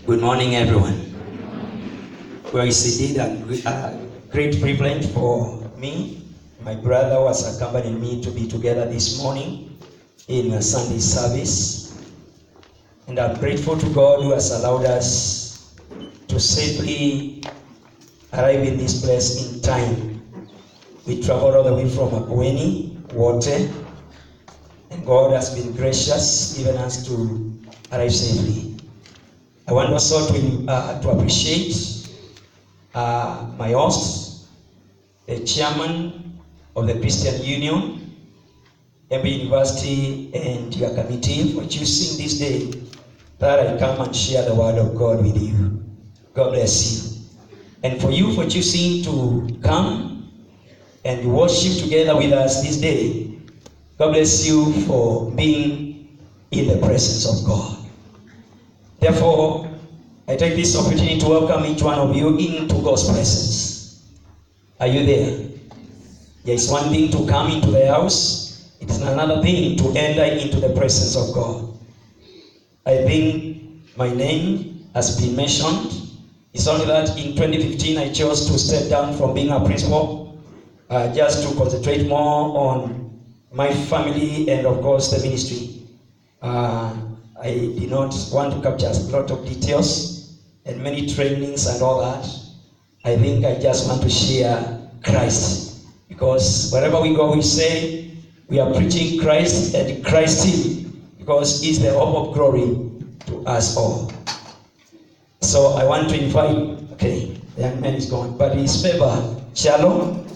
Good morning, everyone. Well, it's indeed a great privilege for me. My brother was accompanying me to be together this morning in a Sunday service. And I'm grateful to God who has allowed us to safely arrive in this place in time. We traveled all the way from Makueni, Wote, and God has been gracious, given us to arrive safely. I want also to appreciate my host, the chairman of the Christian Union, Embu University, and your committee for choosing this day that I come and share the word of God with you. God bless you. And for you for choosing to come and worship together with us this day. God bless you for being in the presence of God. Therefore, I take this opportunity to welcome each one of you into God's presence. Are you there? There is one thing to come into the house. It is another thing to enter into the presence of God. I think my name has been mentioned. It's only that in 2015 I chose to step down from being a principal just to concentrate more on my family and of course the ministry. I did not want to capture a lot of details and many trainings and all that. I think I just want to share Christ, because wherever we go we say we are preaching Christ and Christ Him, because He's the hope of glory to us all. So I want to invite, the young man is gone, but his favor, Shalom,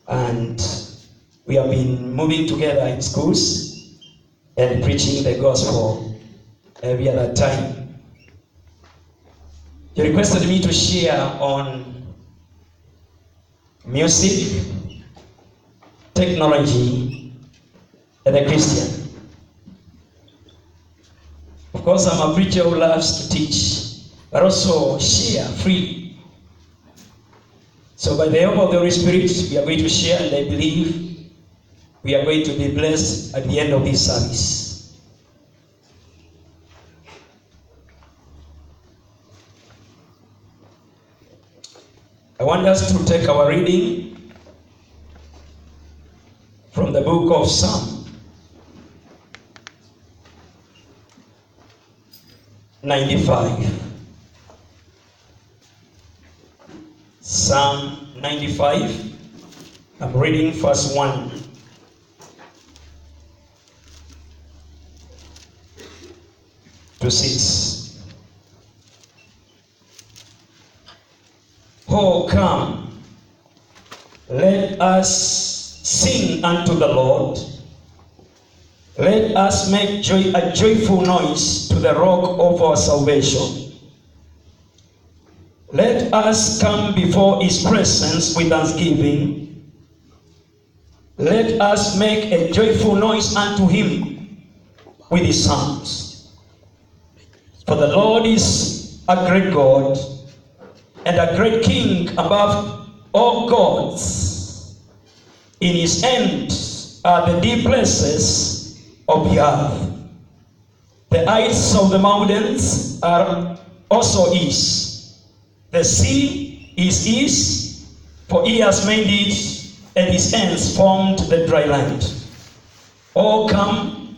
and we have been moving together in schools and preaching the gospel every other time. You requested me to share on music, technology, and the Christian. Of course, I'm a preacher who loves to teach, but also share freely. So by the help of the Holy Spirit, we are going to share, and I believe we are going to be blessed at the end of this service. I want us to take our reading from the book of Psalm 95. Psalm 95. I'm reading verse 1 to 6. Oh, come, let us sing unto the Lord. Let us make a joyful noise to the rock of our salvation. Let us come before His presence with thanksgiving. Let us make a joyful noise unto Him with His songs. For the Lord is a great God and a great King above all gods. In His hand are the deep places of the earth. The heights of the mountains are also His. The sea is His, for He has made it, and His hands formed the dry land. Oh, come,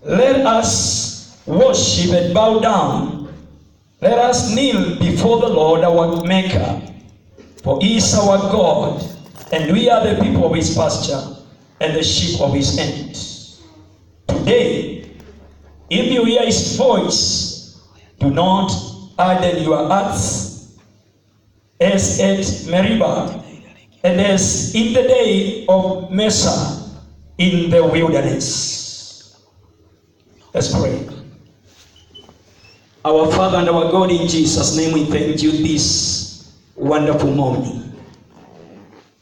let us worship and bow down. Let us kneel before the Lord our Maker, for He is our God, and we are the people of His pasture and the sheep of His hand. Today, if you hear His voice, do not harden your hearts as at Meribah and as in the day of Massa in the wilderness. Let's pray. Our Father and our God, in Jesus' name we thank you this wonderful morning.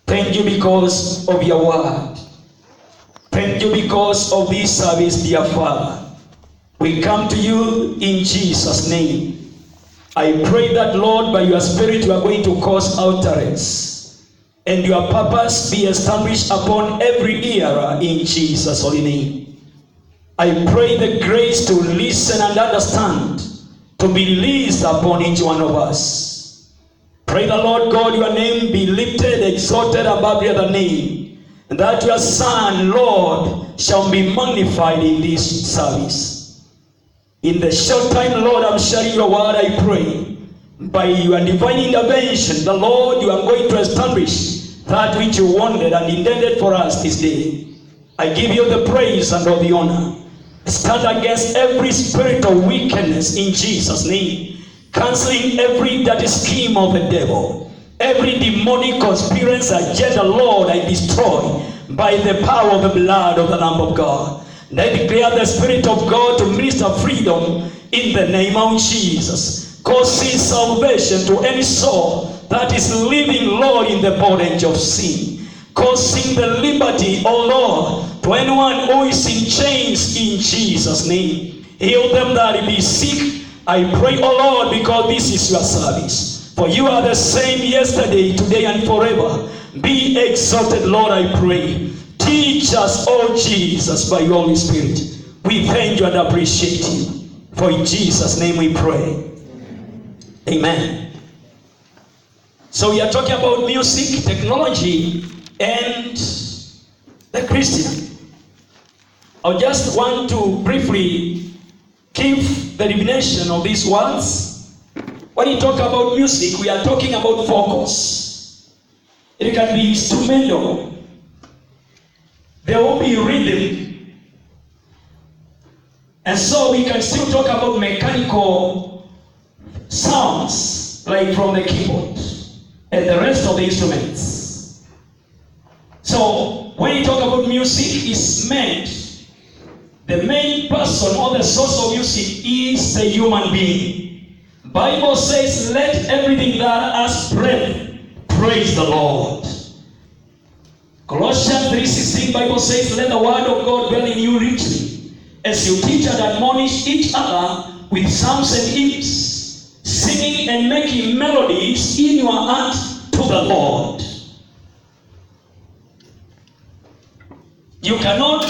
Thank you because of your word. Thank you because of this service, dear Father. We come to you in Jesus' name. I pray that, Lord, by your Spirit, you are going to cause utterance and your purpose be established upon every ear in Jesus' holy name. I pray the grace to listen and understand to be released upon each one of us. Pray the Lord God, your name be lifted, exalted above the other name, and that your Son, Lord, shall be magnified in this service. In the short time, Lord, I'm sharing your word, I pray. By your divine intervention, the Lord, you are going to establish that which you wanted and intended for us this day. I give you the praise and all the honor. Stand against every spirit of wickedness in Jesus' name, canceling every dirty scheme of the devil, every demonic conspiracy agenda, Lord, I destroy by the power of the blood of the Lamb of God. And I declare the Spirit of God to minister freedom in the name of Jesus, causing salvation to any soul that is living, Lord, in the bondage of sin, causing the liberty, oh Lord, to anyone who is in chains in Jesus' name. Heal them that be sick, I pray, oh Lord, because this is your service. For you are the same yesterday, today, and forever. Be exalted, Lord, I pray. Teach us, oh Jesus, by your Holy Spirit. We thank you and appreciate you. For in Jesus' name we pray. Amen. So we are talking about music, technology, and the Christian. I just want to briefly give the definition of these words. When you talk about music, we are talking about focus. It can be instrumental. There will be rhythm. And so we can still talk about mechanical sounds, like from the keyboard and the rest of the instruments. So when you talk about music, it's meant the main person or the source of music is the human being. Bible says, let everything that has breath praise the Lord. Colossians 3:16, Bible says, let the word of God dwell in you richly, as you teach and admonish each other with psalms and hymns, singing and making melodies in your heart to the Lord. You cannot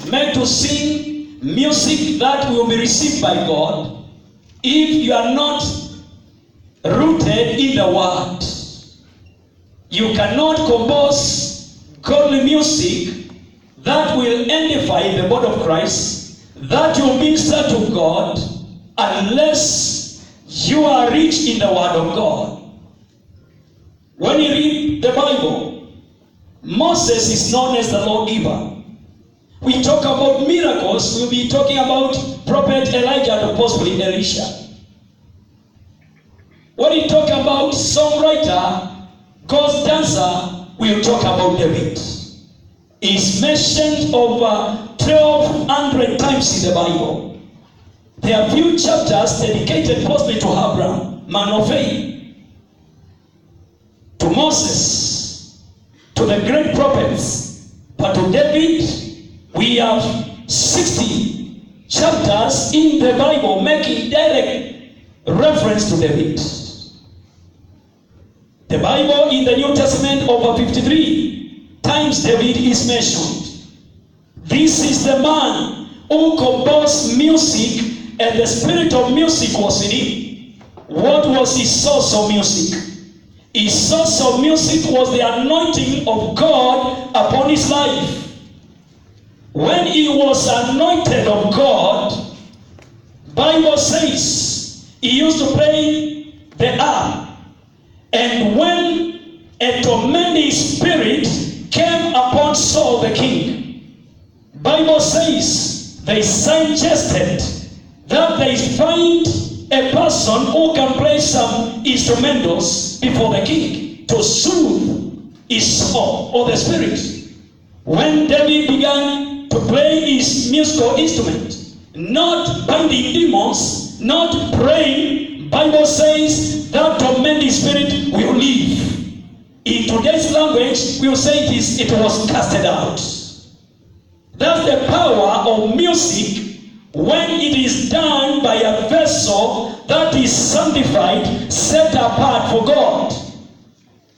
make to sing music that will be received by God if you are not rooted in the Word. You cannot compose godly music that will edify the body of Christ, that will minister to God, unless you are rich in the Word of God. When you read the Bible, Moses is known as the lawgiver. We talk about miracles, we'll be talking about Prophet Elijah and possibly Elisha. When we talk about songwriter, ghost dancer, we'll talk about David. He's mentioned over 1,200 times in the Bible. There are few chapters dedicated mostly to Abraham, man of faith, to Moses, to the great prophets, but to David, we have 60 chapters in the Bible making direct reference to David. The Bible in the New Testament over 53 times David is mentioned. This is the man who composed music and the spirit of music was in him. What was his source of music? His source of music was the anointing of God upon his life. When he was anointed of God, Bible says he used to play the harp. And when a tormenting spirit came upon Saul the king, Bible says they suggested that they find a person who can play some instrumentals before the king to soothe his soul or the spirit. When David began to play his musical instrument, not binding demons, not praying, Bible says that tormenting spirit will leave. In today's language, we will say it was casted out. That's the power of music when it is done by a vessel that is sanctified, set apart for God.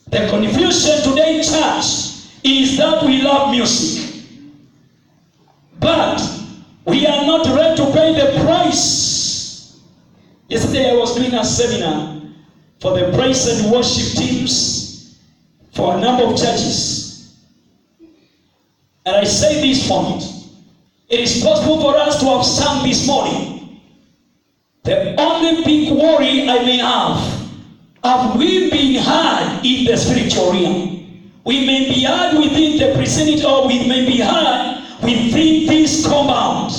The confusion today, church, is that we love music, but we are not ready to pay the price Yesterday I was doing a seminar for the praise and worship teams for a number of churches. And I say this point. It is possible for us to have sung this morning. The only big worry I may have we been heard in the spiritual realm? We may be heard within the vicinity, or we may be heard within this compound.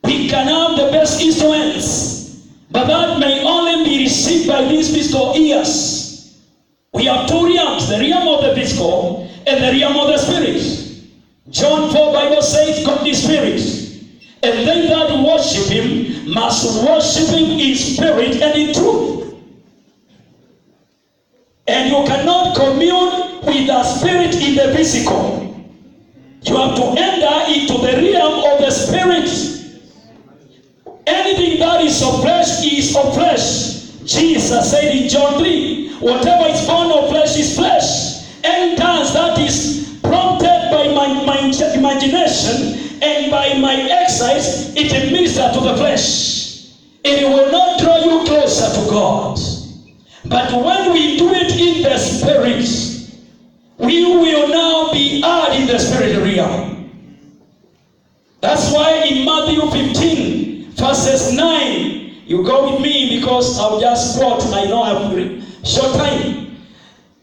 We can have the best instruments, but that may only be received by these physical ears. We have two realms, the realm of the physical and the realm of the spirit. John 4 Bible says God is spirit, and they that worship him must worship him in spirit and in truth. And you cannot commune with the spirit in the physical. You have to enter into the realm of the spirit. Anything that is of flesh is of flesh. Jesus said in John 3, whatever is born of flesh is flesh. Any dance that is prompted by my imagination and by my exercise, it ministers to the flesh. It will not draw you closer to God. But when we do it in the spirit, we will now be heard in the spirit realm. That's why in Matthew 15, verses 9, you go with me because I'll just quote, I know I have a short time.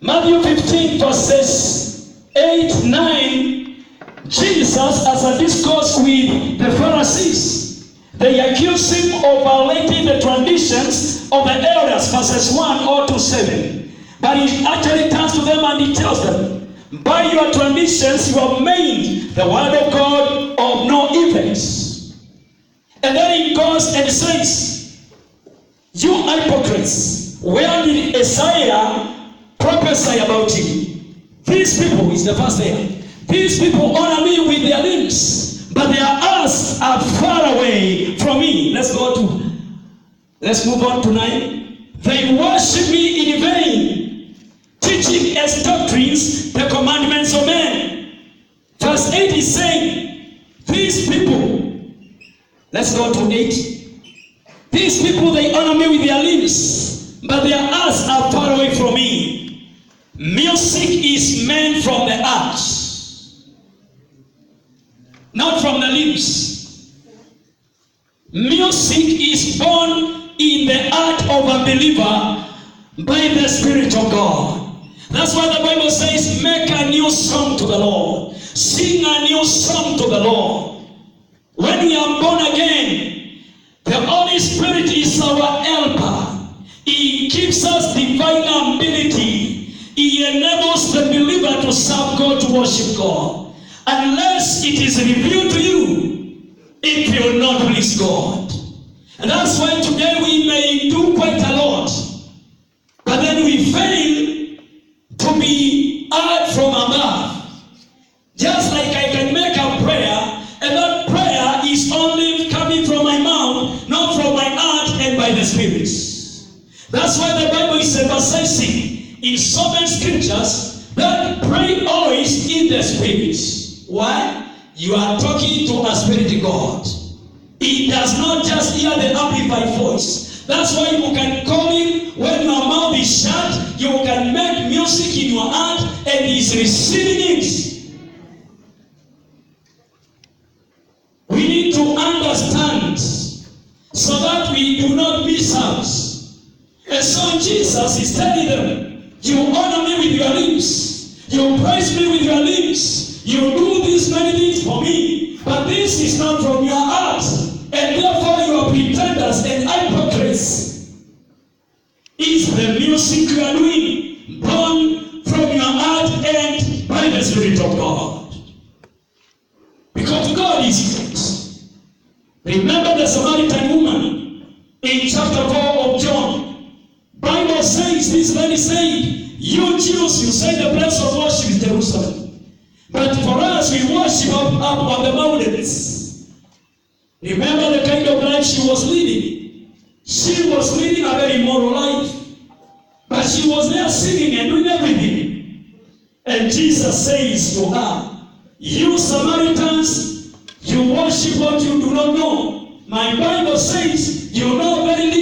Matthew 15, verses 8, 9, Jesus has a discourse with the Pharisees. They accuse him of violating the traditions of the elders, verses 1 or to 7. But he actually turns to them and he tells them, by your traditions you have made the word of God of no effect. And then he goes and says, you hypocrites, where did Isaiah prophesy about you? These people, is the first there. These people honor me with their lips, but their hearts are far away from me. Let's move on to 9. They worship me in vain, teaching as doctrines the commandments of men. Verse 8 is saying, these people, let's go to 8. These people, they honor me with their lips, but their hearts are far away from me. Music is meant from the heart, not from the lips. Music is born in the heart of a believer by the Spirit of God. That's why the Bible says, make a new song to the Lord. Sing a new song to the Lord. When we are born again, the Holy Spirit is our helper. He gives us divine ability. He enables the believer to serve God, to worship God. Unless it is revealed to you, it will not please God. And that's why today we may do quite a lot, but then we fail to be heard from above. Just like I can make a prayer, and that prayer is only coming from my mouth, not from my heart and by the Spirit. That's why the Bible is emphasizing in so many scriptures that pray always in the Spirit. Why? You are talking to a spirit God. He does not just hear the amplified voice. That's why you can call him when your mouth is shut. You can make music in your heart and he's receiving it. We need to understand so that we do not miss out. And so Jesus is telling them, you honor me with your lips. You praise me with your lips. You do these many things for me. But this is not from your heart. And therefore you are pretenders and hypocrites. Is the music you are doing born from your heart and by the Spirit of God? Because God is it. Remember the Samaritan woman in chapter 4 of John. Bible says, this lady said, you Jews, you say the place of worship is Jerusalem. But for us, we worship up on the mountains. Remember the kind of life she was leading. She was leading a very immoral life. But she was there singing and doing everything. And Jesus says to her, you Samaritans, you worship what you do not know. My Bible says, you know very little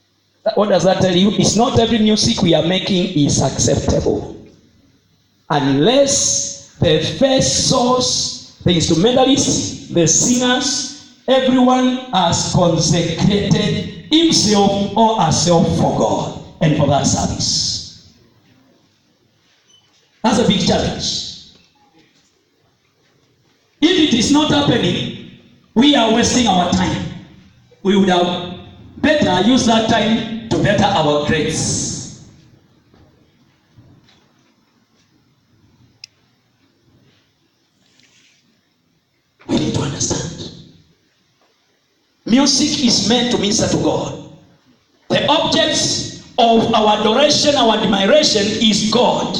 What does that tell you? It's not every music we are making is acceptable. Unless the first source, the instrumentalists, the singers, everyone has consecrated himself or herself for God and for that service. That's a big challenge. If it is not happening, we are wasting our time. We would have better use that time to better our grades. We need to understand. Music is meant to minister to God. The object of our adoration, our admiration is God.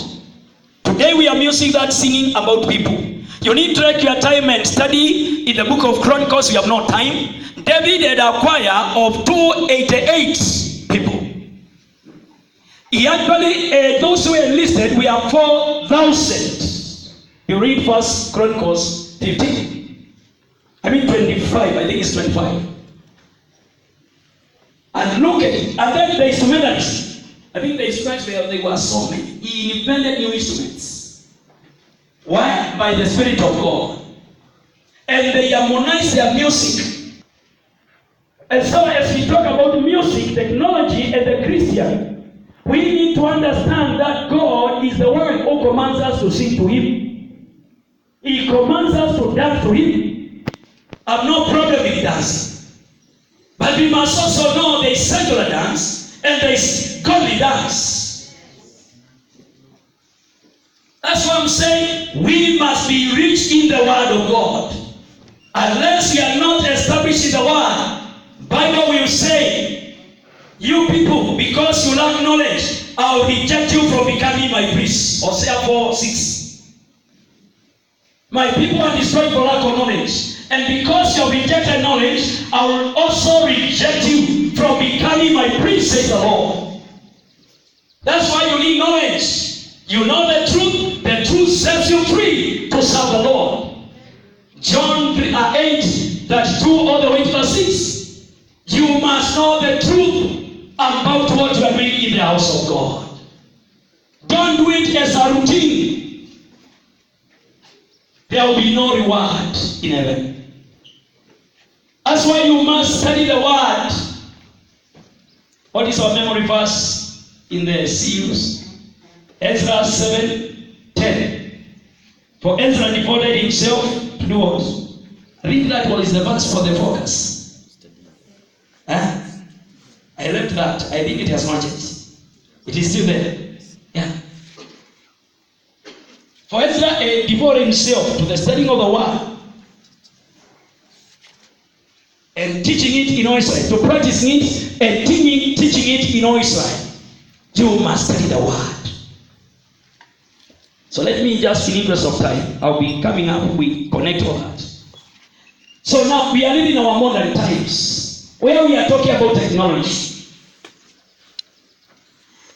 Today we are music that's singing about people. You need to take your time and study in the book of Chronicles. We have no time. David had a choir of 288 people. He actually, those who enlisted, we are 4,000. You read First Chronicles 15. 25. I think it's 25. And look at it. And then the instrumentalists. I think the instruments they were so many. He invented new instruments. Why? By the Spirit of God. And they harmonized their music. And so as we talk about music, technology, and the Christian, we need to understand that God is the one who commands us to sing to Him. He commands us to dance to Him. I have no problem with dancing. But we must also know there is secular dance and there is godly dance. That's why I'm saying we must be rich in the Word of God. Unless we are not established in the Word, Bible will say, you people, because you lack knowledge, I will reject you from becoming my priest. Hosea 4:6. My people are destroyed for lack of knowledge. And because you have rejected knowledge, I will also reject you from becoming my priest, says the Lord. That's why you need knowledge. You know the truth sets you free to serve the Lord. John 8:32 all the way to 6. You must know the truth about what you are doing in the house of God. Don't do it as a routine. There will be no reward in heaven. That's why you must study the Word. What is our memory verse in the seals? Ezra 7:10. For Ezra devoted himself to do what? Read that. What is the verse for the focus? I left that. I think it has not changed. It is still there. Yeah. For Ezra devoted himself to the studying of the Word and teaching it in all Israel, to practicing it and teaching it in all Israel. You must study the Word. So let me just, in interest of time, I'll be coming up with connect all that. So now we are living in our modern times, where we are talking about technology.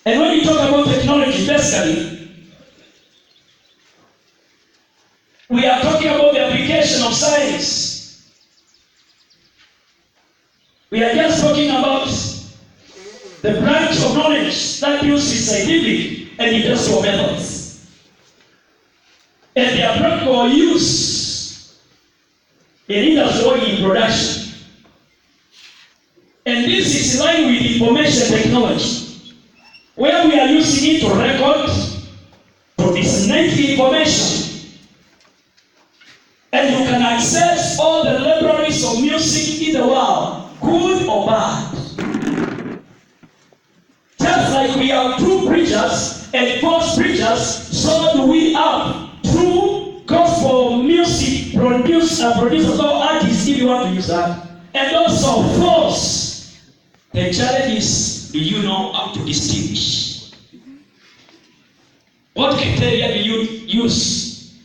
And when we talk about technology, basically, we are talking about the application of science. We are just talking about the branch of knowledge that uses scientific and industrial methods, and their practical use in industry or in production. And this is in line with information technology, where we are using it to record, to disseminate information. And you can access all the libraries of music in the world, good or bad. Just like we have true preachers and false preachers, so do we have true gospel music producers or artists, if you want to use that, and also false. The challenge is, do you know how to distinguish? What criteria do you use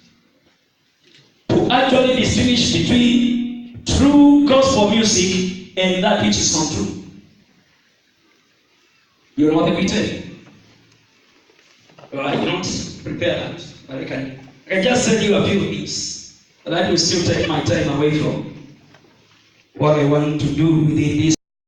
to actually distinguish between true gospel music and that which is not true? You know what we tell you? Well, I cannot prepare that, but I can just tell you a few things. But that will still take my time away from what I want to do within this.